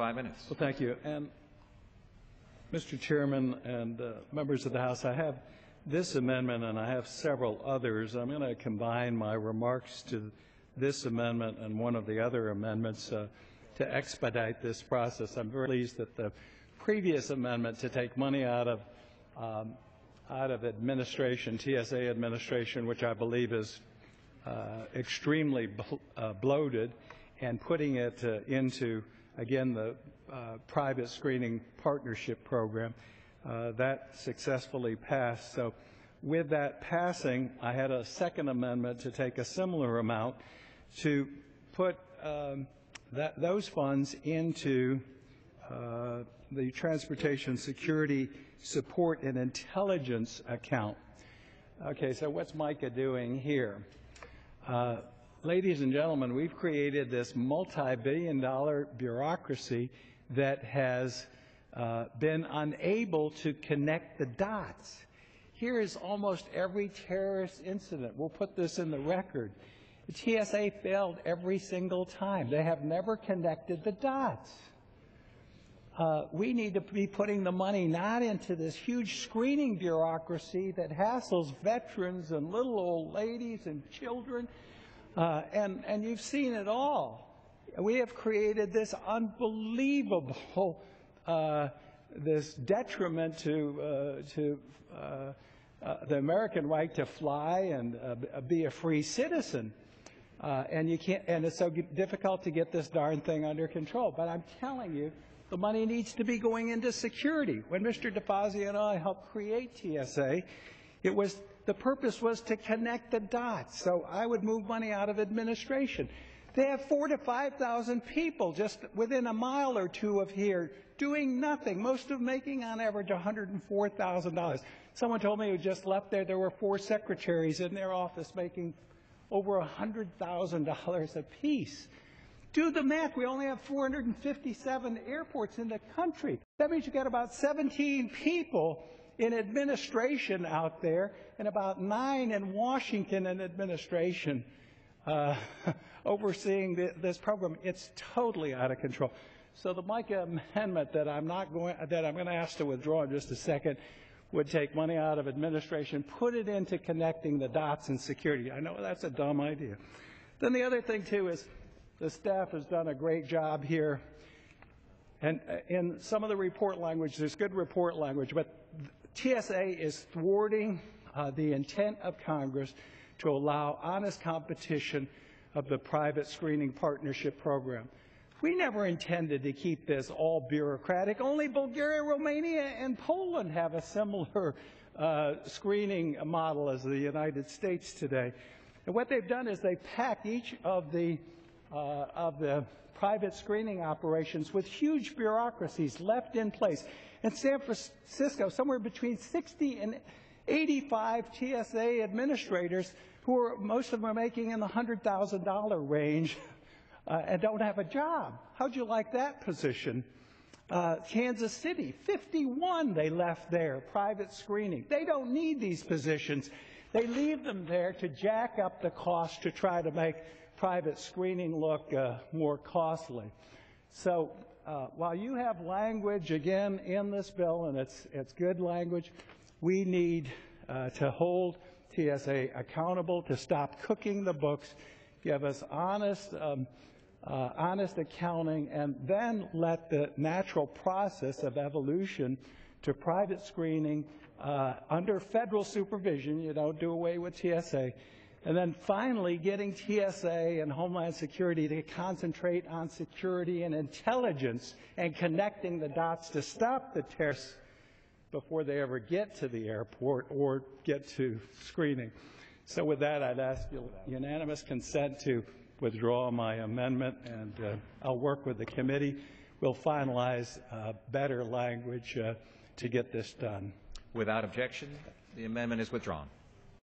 5 minutes. Well, thank you. And Mr. Chairman and members of the House, I have this amendment and I have several others. I'm going to combine my remarks to this amendment and one of the other amendments to expedite this process. I'm very pleased that the previous amendment to take money out of administration, TSA administration, which I believe is extremely bloated, and putting it into, again, the private screening partnership program, that successfully passed. So with that passing, I had a second amendment to take a similar amount to put those funds into the Transportation Security Support and Intelligence account. Okay, so what's Mica doing here? Ladies and gentlemen, we've created this multi-billion-dollar bureaucracy that has been unable to connect the dots. Here is almost every terrorist incident. We'll put this in the record. The TSA failed every single time. They have never connected the dots. We need to be putting the money not into this huge screening bureaucracy that hassles veterans and little old ladies and children, and you've seen it all. We have created this unbelievable, this detriment to the American right to fly and be a free citizen. And you can't, and it's so difficult to get this darn thing under control. But I'm telling you, the money needs to be going into security. When Mr. DeFazio and I helped create TSA, the purpose was to connect the dots. So I would move money out of administration. They have 4,000 to 5,000 people just within a mile or two of here doing nothing, most of them making on average $104,000. Someone told me who just left there were 4 secretaries in their office making over $100,000 apiece. Do the math. We only have 457 airports in the country. That means you got about 17 people in administration out there and about 9 in Washington in administration overseeing this program. It's totally out of control. So the Mica amendment that I'm going to ask to withdraw in just a second would take money out of administration, put it into connecting the dots in security. I know that's a dumb idea. Then the other thing, too, is the staff has done a great job here. And in some of the report language, there's good report language, but TSA is thwarting the intent of Congress to allow honest competition of the private screening partnership program. We never intended to keep this all bureaucratic. Only Bulgaria, Romania, and Poland have a similar screening model as the United States today. And what they've done is they packed each of the private screening operations with huge bureaucracies left in place. In San Francisco, somewhere between 60 and 85 TSA administrators most of them are making in the $100,000 range and don't have a job. How'd you like that position? Kansas City, 51 they left there, private screening. They don't need these positions. They leave them there to jack up the cost to try to make private screening look more costly. So while you have language, again, in this bill, and it's good language, we need to hold TSA accountable, to stop cooking the books, give us honest accounting, and then let the natural process of evolution to private screening under federal supervision, you don't do away with TSA, and then finally getting TSA and Homeland Security to concentrate on security and intelligence and connecting the dots to stop the terrorists before they ever get to the airport or get to screening. So with that, I'd ask unanimous consent to withdraw my amendment, and I'll work with the committee. We'll finalize better language to get this done. Without objection, the amendment is withdrawn.